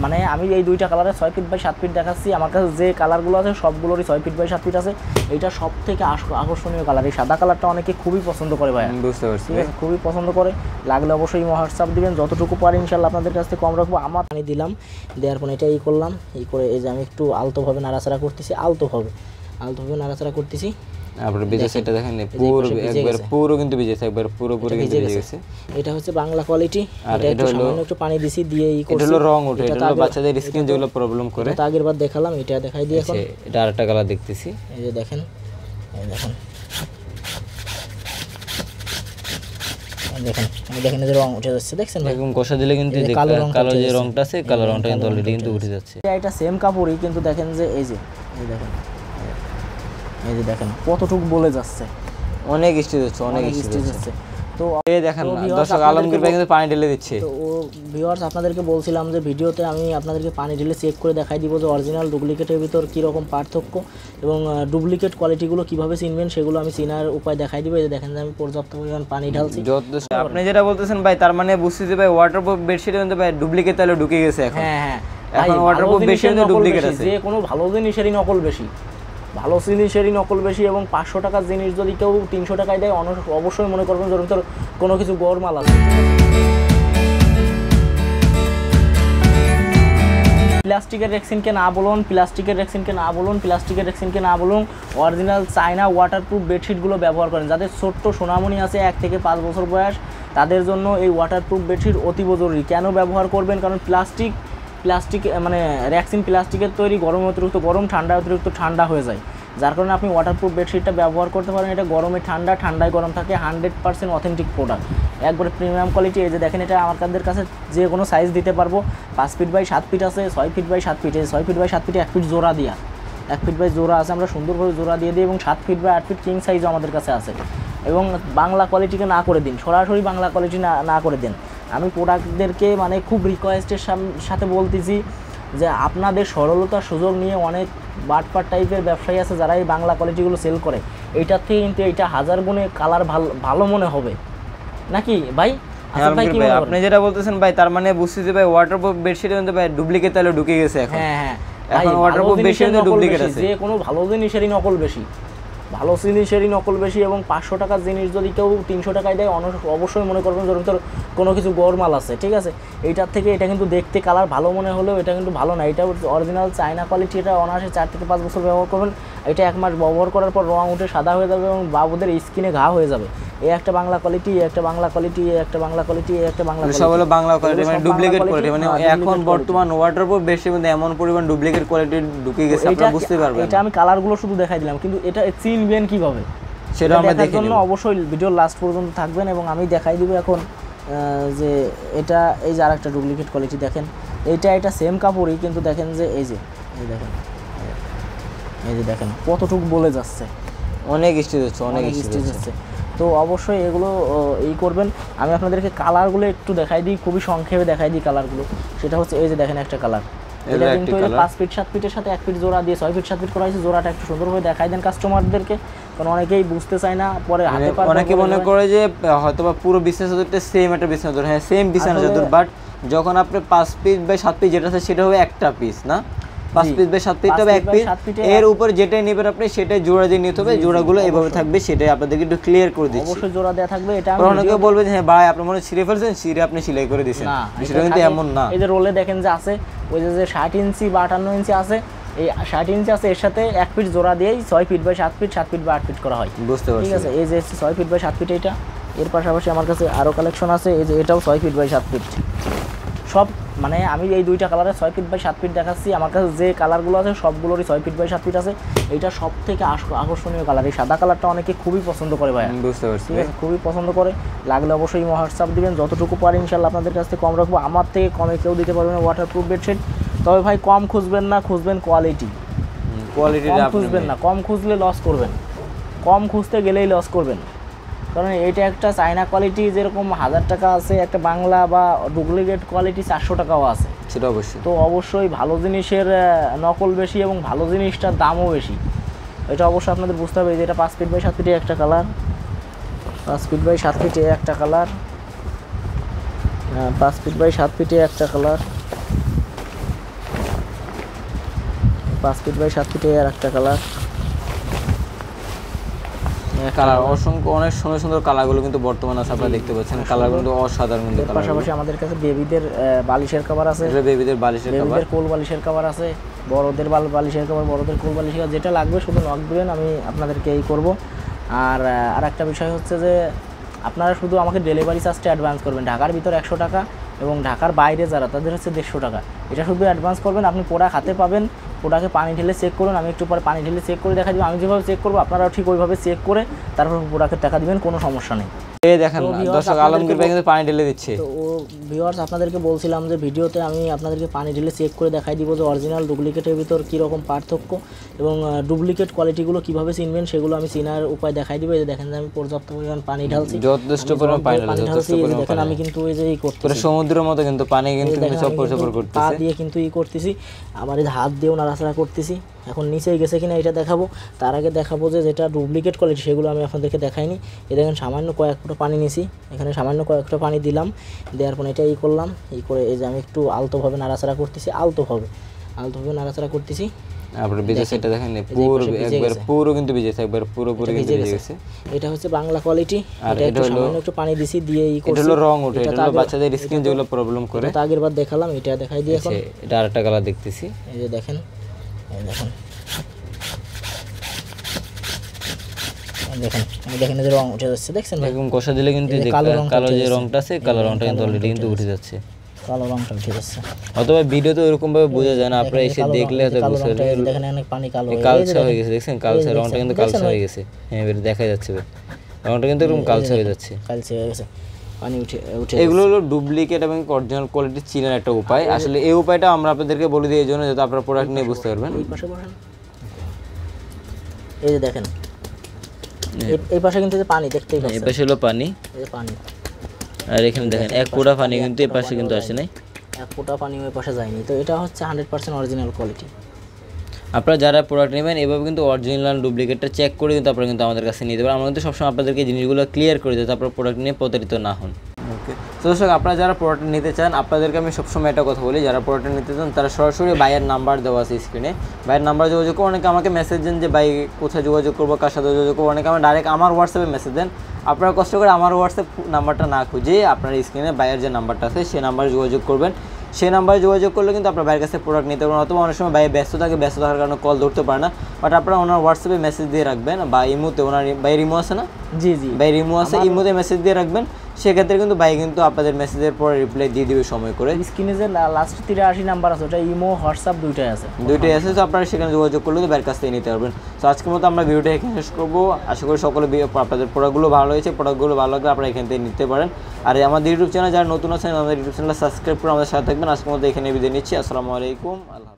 মানে আমি এই দুইটা কালারে 6 ফিট বাই 7 ফিট দেখাচ্ছি। আমার কাছে যে কালারগুলো আছে সবগুলোরই 6 ফিট বাই 7 ফিট আছে। এইটা সব থেকে আকর্ষণীয় কালার। এই সাদা কালারটা অনেকে খুবই পছন্দ করে ভাই, বুঝতে পারছি, খুবই পছন্দ করে। লাগলে অবশ্যই হোয়াটসঅ্যাপ দিবেন, যতটুকু পারি ইনশাল্লাহ আপনাদের কাছ থেকে কম রাখবো। আমার পানি দিলাম, দেওয়ার পর এটা করলাম, করে এই যে আমি একটু আলতোভাবে নাড়াচাড়া করতেছি, আলতোভাবে নাড়াচাড়া করতেছি। আপনারা ভিজে সেটা দেখেন পুরো একবার পুরো কিন্তু ভিজেছে, একবার পুরোপুরি কিন্তু ভিজে গেছে। এটা হচ্ছে বাংলা কোয়ালিটি। আর এটা হলো একটু পানি দিছি, দিয়ে এটা হলো রং ওঠে, এটা হলো বাচ্চাদের স্কিন যেগুলো প্রবলেম করে। এটা আগের বার দেখালাম, এটা দেখাই দিই এখন। এটা আরেকটা কালার দেখতেছি, এই যে দেখেন, দেখেন দেখেন এই যে রং উঠে যাচ্ছে, দেখছেন ভাই? এরকম কষা দিলে কিন্তু কালো যে রংটা আছে, কালো রংটা কিন্তু অলরেডি কিন্তু উঠে যাচ্ছে। এটা সেম কাপড়ই, কিন্তু দেখেন যে এই যে দেখেন কতটুকু বলে যাচ্ছে, অনেক স্টিচ হচ্ছে, অনেক স্টিচ হচ্ছে। তো এই দেখেন দর্শক আলমগীর ভাই কিন্তু পানি ঢেলে দিচ্ছে। তো ভিউয়ার্স আপনাদেরকে বলছিলাম যে ভিডিওতে আমি আপনাদেরকে পানি ঢেলে চেক করে দেখাই দিব যে অরিজিনাল ডুপ্লিকেটের ভিতর কী রকম পার্থক্য এবং ডুপ্লিকেট কোয়ালিটিগুলো কীভাবে চিনবেন সেগুলো আমি চিনার উপায় দেখাই দিব। এই যে দেখেন যে আমি পর্যাপ্ত পরিমাণ পানি ঢালছি। আপনি যেটা বলতেছেন ভাই, তার মানে বুঝতেছি ভাই ওয়াটারপ্রুফ বেডশিটে কিন্তু ভাই ডুপ্লিকেট তাহলে ঢুকে গেছে এখন। হ্যাঁ, এখন ওয়াটারপ্রুফ বেডশিটে ডুপ্লিকেট আছে। যে কোনো ভালো জিনিসেরই নকল বেশি, ভালো জিনিসেরই নকল বেশি। এবং 500 টাকার জিনিস যদি কেউ 300 টাকায় দেয়, অবশ্যই মনে করবেন যেন তোর কোনো কিছু গরমাল আছে। প্লাস্টিকের রেক্সিনকে না বলুন, প্লাস্টিকের রেক্সিনকে না বলুন, প্লাস্টিকের রেক্সিনকে না বলুন। অরিজিনাল চায়না ওয়াটারপ্রুফ বেডশিটগুলো ব্যবহার করেন। যাদের ছোট্ট সোনামণি আছে 1 থেকে 5 বছর বয়স, তাদের জন্য এই ওয়াটারপ্রুফ বেডশিট অতীব জরুরি। কেন ব্যবহার করবেন? কারণ প্লাস্টিক মানে রেক্সিন প্লাস্টিকের তৈরি, গরমে অতিরিক্ত গরম, ঠান্ডায় অতিরিক্ত ঠান্ডা হয়ে যায়। যার কারণে আপনি ওয়াটারপ্রুফ বেডশিটটা ব্যবহার করতে পারেন। এটা গরমে ঠান্ডা, ঠান্ডায় গরম থাকে। 100% অথেন্টিক প্রোডাক্ট, একবারে প্রিমিয়াম কোয়ালিটি। এই যে দেখেন, এটা আমাদের কাছে যে কোনো সাইজ দিতে পারবো। 5 ফিট বাই 7 ফিট আছে, 6 ফিট বাই 7 ফিট। এই 6 ফিট বাই 7 ফিটে 1 ফিট জোড়া দিয়া, 1 ফিট বাই জোড়া আছে, আমরা সুন্দরভাবে জোড়া দিয়ে দিই। এবং 7 ফিট বাই 8 ফিট কিং সাইজও আমাদের কাছে আছে। এবং বাংলা কোয়ালিটিকে না করে দিন, সরাসরি বাংলা কোয়ালিটি না করে দিন। আমি প্রোডাক্টদেরকে মানে খুব রিকোয়েস্টের সাথে বলতেছি যে আপনাদের সরলতার সুযোগ নিয়ে অনেক বাটপাট টাইপের ব্যবসায়ী আছে যারা এই বাংলা কোয়ালিটিগুলো সেল করে। এইটার থেকে কিন্তু এইটা 1000 গুণে কালার ভালো মনে হবে নাকি ভাই? আপনি যেটা বলতেছেন ভাই, তার মানে বুঝতেছি ভাই ওয়াটারপ্রুফ বেডশিটে কিন্তু ভাই ডুপ্লিকেট তাহলে ঢুকে গেছে এখন। হ্যাঁ, এখন ওয়াটারপ্রুফ বেডশিটে ডুপ্লিকেট আছে। যে কোনো ভালো জিনিসেরই নকল বেশি, ভালো জিনিসেরই নকল বেশি। এবং 500 টাকার জিনিস যদি কেউ 300 টাকায় দেয়, অবশ্যই মনে করবেন যেন তোর কোনো কিছু গরমাল আছে, ঠিক আছে? এইটার থেকে এটা কিন্তু দেখতে কালার ভালো মনে হলেও এটা কিন্তু ভালো না। এটা অরিজিনাল চায়না কোয়ালিটি। এটা অনায়াসে 4 থেকে 5 বছর ব্যবহার করবেন। এটা 1 মাস ব্যবহার করার পর রং উঠে সাদা হয়ে যাবে এবং বাবুদের স্কিনে ঘা হয়ে যাবে। এই একটা বাংলা কোয়ালিটি, একটা বাংলা কোয়ালিটি, একটা বাংলা কোয়ালিটি, একটা বাংলা কোয়ালিটি, সব হলো বাংলা কোয়ালিটি, মানে ডুপ্লিকেট কোয়ালিটি। মানে এখন বর্তমান ওয়াটারপ্রুফ বেডশিটের মধ্যে এমন পরিমাণ ডুপ্লিকেট কোয়ালিটি ঢুকে গেছে, আপনারা বুঝতে পারবেন। এটা আমি কালারগুলো শুধু দেখাই দিলাম, কিন্তু এটা চিনবেন কিভাবে সেটা আমরা দেখার জন্য অবশ্যই ভিডিও লাস্ট পর্যন্ত থাকবেন। এবং আমি দেখাই দিব এখন যে এটা এই যে আরেকটা ডুপ্লিকেট কোয়ালিটি দেখেন। এটা সেম কাপড়ই, কিন্তু দেখেন যে এই যে দেখেন কতটুকু বলে যাচ্ছে, অনেক স্টিচ হচ্ছে, অনেক স্টিচ হচ্ছে। তো অবশ্যই এগুলো করবেন। আমি আপনাদেরকে কালারগুলো একটু দেখাই দিই, খুবই সংক্ষেপে দেখাই দিই কালারগুলো। সেটা হচ্ছে এই যে দেখেন একটা কালার, এটা কিন্তু 5 ফিট 7 ফিটের সাথে 1 ফিট জোড়া দিয়ে 6 ফিট 7 ফিট করা হয়েছে। জোড়াটা একটু সুন্দরভাবে দেখাই দেন কাস্টমারদেরকে, কারণ অনেকেই বুঝতে চায় না, পরে হাতে পারে। অনেকে মনে করে যে হয়তোবা পুরো বিছানা চাদরটা সেম একটা বিছানা চাদর। হ্যাঁ, সেম বিছানা চাদর, বাট যখন আপনি 5 পিস বাই 7 পিস যেটা আছে সেটা হবে একটা পিস না, 5 পিস বাই 7 পিস হবে এক পিস। এর উপর যেটাই নেবেন আপনি সেটাই জোড়া দিয়ে নিতে হবে। জোড়াগুলো এভাবে থাকবে, সেটাই আপনাদেরকে একটু ক্লিয়ার করে দিচ্ছি। অবশ্যই জোড়া দেয়া থাকবে। এটা অনেকে বলবে যে হ্যাঁ ভাই আপনি মনে ছিঁড়ে ফেলছেন, ছিঁড়ে আপনি সেলাই করে দিয়েছেন, সেটা কিন্তু এমন না। এই যে রোলে দেখেন যে আছে, ওই যে 60 ইঞ্চি বা 58 ইঞ্চি আছে, এই 60 ইঞ্চি আছে, এর সাথে 1 ফিট জোড়া দিয়েই 6 feet by 7 feet 7 feet by 8 feet করা হয়। বুঝতে পারছি, ঠিক আছে? এই যে 6 ফিট বাই 7 ফিট এটা। এর পাশাপাশি আমার কাছে আরও কালেকশন আছে। এই যে এটাও 6 ফিট বাই 7 ফিট। সব মানে আমি এই দুইটা কালারে 6 ফিট বাই 7 ফিট দেখাচ্ছি। আমার কাছে যে কালারগুলো আছে সবগুলোরই 6 ফিট বাই 7 ফিট আছে। এইটা সব থেকে আকর্ষণীয় কালার। এই সাদা কালারটা অনেকে খুবই পছন্দ করে ভাই, বুঝতে পারছি, ঠিক আছে? খুবই পছন্দ করে। লাগলে অবশ্যই হোয়াটসঅ্যাপ দিবেন, যতটুকু পারি ইনশাল্লাহ আপনাদের কাছ থেকে কম রাখবো। আমার থেকে কমে কেউ দিতে পারবে না ওয়াটারপ্রুফ বেডশিট। তবে ভাই কম খুঁজবেন না, খুঁজবেন কোয়ালিটি। খুঁজবেন না, কম খুঁজলে লস করবেন, কম খুঁজতে গেলেই লস করবেন। কারণ এটা একটা চায়না কোয়ালিটি, যেরকম 1000 টাকা আছে, একটা বাংলা বা ডুপ্লিকেট কোয়ালিটি 400 টাকাও আছে, সেটা অবশ্যই। তো অবশ্যই ভালো জিনিসের নকল বেশি এবং ভালো জিনিসটার দামও বেশি, এটা অবশ্যই আপনাদের বুঝতে হবে। যে এটা 5 ফিট বাই 7 ফিটে একটা কালার, 5 ফিট বাই 7 ফিটে একটা কালার, 5 ফিট বাই 7 ফিটে একটা কালার, 5 ফিট বাই 7 ফিটে আর একটা কালার, কালার অসংখ্য অনেক সুন্দর সুন্দর কালারগুলো কিন্তু বর্তমানে আছে, আপনারা দেখতে পাচ্ছেন কালারগুলো কিন্তু অসাধারণ। কিন্তু পাশাপাশি আমাদের কাছে বেবিদের বালিশের কভার আছে, এটা বেবিদের বালিশের কভার, বেবিদের কোল বালিশের কভার আছে, বড়দের বালিশের কভার, বড়দের কোল বালিশের কভার, যেটা লাগবে শুধু নক দিবেন, আমি আপনাদেরকে এই করব। আর আরেকটা বিষয় হচ্ছে যে আপনারা শুধু আমাকে ডেলিভারি চার্জটা অ্যাডভান্স করবেন, ঢাকার ভিতর 100 টাকা এবং ঢাকার বাইরে যারা তাদের হচ্ছে 150 টাকা, এটা শুধু অ্যাডভান্স করবেন। আপনি প্রোডাক্ট হাতে পাবেন, প্রোডাক্টে পানি ঢেলে চেক করুন, আমি একটু পরে পানি ঢেলে চেক করে দেখা দিব, আমি যেভাবে চেক করবো আপনারাও ঠিক ওইভাবে চেক করে তারপর প্রোডাক্টের টাকা দিবেন, কোনো সমস্যা নেই। এই দেখেন দর্শক আলমগীর ভাই কিন্তু পানি ঢেলে দিচ্ছে। তো ভিউয়ার্স আপনাদেরকে বলছিলাম যে ভিডিওতে আমি আপনাদেরকে পানি ঢেলে চেক করে দেখাই দিব যে অরিজিনাল ডুপ্লিকেটের ভিতর কীরকম পার্থক্য এবং ডুপ্লিকেট কোয়ালিটিগুলো কীভাবে চিনবেন সেগুলো আমি চিনার উপায় দেখাই দিব। এই যে দেখেন যে আমি পর্যাপ্ত পরিমাণ পানি ঢালছি, যথেষ্ট পরিমাণ পানি ঢালছি। দেখেন আমি কিন্তু এই যে এই করতেছি পুরো সমুদ্রের মতো কিন্তু পানি কিন্তু চপ্পর করতেছি, পা দিয়ে কিন্তু ই করতেছি, আমার এই হাত দিয়েও নাড়াচাড়া করতেছি। এখন নিচেই গেছে কিনা এটা দেখাবো, তার আগে দেখাবো যে যেটা ডুপ্লিকেট কোয়ালিটি সেগুলো আমি আপনাদেরকে দেখাইনি। এই দেখেন সামান্য কয়েক ফোঁটা পানি নিছি, এখানে সামান্য কয়েকটা পানি দিলাম, দেওয়ার পর এটা ই করলাম, এই করে এই যে আমি একটু আলতোভাবে নাড়াচাড়া করতেছি, আলতোভাবে নাড়াচাড়া করতেছি। আপনারা ভিজে সেটা দেখেন পুরো একবার পুরো কিন্তু ভিজেছে, একবার পুরোপুরি কিন্তু ভিজে গেছে। এটা হচ্ছে বাংলা কোয়ালিটি, আর এটা হলো সামান্য একটু পানি দিছি দিয়ে ই করছি। এটা হলো রং ওঠে, এটা হলো বাচ্চাদের স্কিন যেগুলো প্রবলেম করে, এটা আগের বার দেখালাম, এটা দেখাই দিই এখন। এটা আরেকটা কালার দেখতেছি, এই যে দেখেন, এই দেখেন দেখেন দেখেন যে রং উঠে যাচ্ছে, দেখছেন ভাই এরকম কষা দিলে কিন্তু কালো যে রংটা আছে কালো রংটা কিন্তু অলরেডি কিন্তু উঠে যাচ্ছে, কালো রংটা উঠে যাচ্ছে। অথবা ভিডিওতে এরকম ভাবে বোঝা যায় না, আপনারা এসে দেখলে হয়তো বুঝতে পারবেন। দেখেন অনেক পানি কালো কালচে হয়ে গেছে, দেখছেন কালচে রংটা কিন্তু কালচে হয়ে গেছে, হ্যাঁ এবারে দেখা যাচ্ছে রংটা কিন্তু এরকম কালচে হয়ে যাচ্ছে, কালচে হয়ে গেছে, পানি উঠে। এগুলো হলো ডুপ্লিকেট এবং অরিজিনাল কোয়ালিটি চিনার একটা উপায়। আসলে এই উপায়টা আমরা আপনাদেরকে বলে দিই এই জন্য যাতে আপনারা প্রোডাক্ট নিয়ে বুঝতে পারবেন। এই পাশে বসেন, এই যে দেখেন এই পাশে কিন্তু পানি দেখতেই পাচ্ছেন, এই পাশে হলো পানি, এই যে পানি, আর এখানে দেখেন এক ফোঁটা পানি কিন্তু এই পাশে কিন্তু আসে নাই, এক ফোঁটা পানি ওই পাশে যায়নি। তো এটা হচ্ছে 100% অরিজিনাল কোয়ালিটি। আপনারা যারা প্রোডাক্ট নেবেন এভাবে কিন্তু অরিজিনাল ডুপ্লিকেটটা চেক করে কিন্তু আপনারা কিন্তু আমাদের কাছে নিতে পারেন। আমরা কিন্তু সবসময় আপনাদেরকে জিনিসগুলো ক্লিয়ার করে দিই, তারপর প্রোডাক্ট নিয়ে প্রতারিত না হন। ওকে, তো দর্শক আপনারা যারা প্রোডাক্ট নিতে চান আপনাদেরকে আমি সবসময় একটা কথা বলি, যারা প্রোডাক্ট নিতে চান তারা সরাসরি ভাইয়ের নাম্বার দেওয়া আছে স্ক্রিনে, ভাইয়ের নাম্বার যোগাযোগ করবো। অনেকে আমাকে মেসেজ দেন যে ভাই কোথায় যোগাযোগ করবো, কার সাথে যোগাযোগ করবো, অনেকে আমার ডাইরেক্ট আমার হোয়াটসঅ্যাপে মেসেজ দেন। আপনারা কষ্ট করে আমার হোয়াটসঅ্যাপ নাম্বারটা না খুঁজে আপনার স্ক্রিনে ভাইয়ের যে নাম্বারটা আছে সেই নাম্বারে যোগাযোগ করবেন। সেই নাম্বারে যোগাযোগ করলে কিন্তু আপনার ভাইয়ের কাছে প্রোডাক্ট নিতে পারেন, অথবা অনেক সময় ভাই ব্যস্ত থাকার কারণে কল ধরতে পারে না, বাট আপনারা ওনার হোয়াটসঅ্যাপে মেসেজ দিয়ে রাখবেন বা ইমোতে, ওনার ভাইয়ের ইমো আছে না, জি জি ভাইয়ের ইমো আছে, ইমোতে মেসেজ দিয়ে রাখবেন। সেক্ষেত্রে কিন্তু ভাই কিন্তু আপনাদের মেসেজের পরে রিপ্লাই দিয়ে দিবে সময় করে। স্ক্রিনে যে লাস্ট 83 নাম্বার আছে ওটা ইমো হোয়াটসঅ্যাপ দুইটাই আছে, তো আপনারা সেখানে যোগাযোগ করলে তো ভাইয়ের কাছ থেকে নিতে পারবেন। তো আজকের মতো আমরা ভিডিওটা এখানে শেষ করবো। আশা করি সকলে আপনাদের প্রোডাক্টগুলো ভালো হয়েছে, প্রোডাক্টগুলো ভালো লাগলে আপনারা এখান থেকে নিতে পারেন। আর আমাদের ইউটিউব চ্যানেল যারা নতুন আছেন আমাদের ইউটিউব চ্যানেলটা সাবস্ক্রাইব করে আমাদের সাথে থাকবেন। আজকের মতো এখানে বিদায় নিচ্ছি। আসসালামু আলাইকুম, আল্লাহ।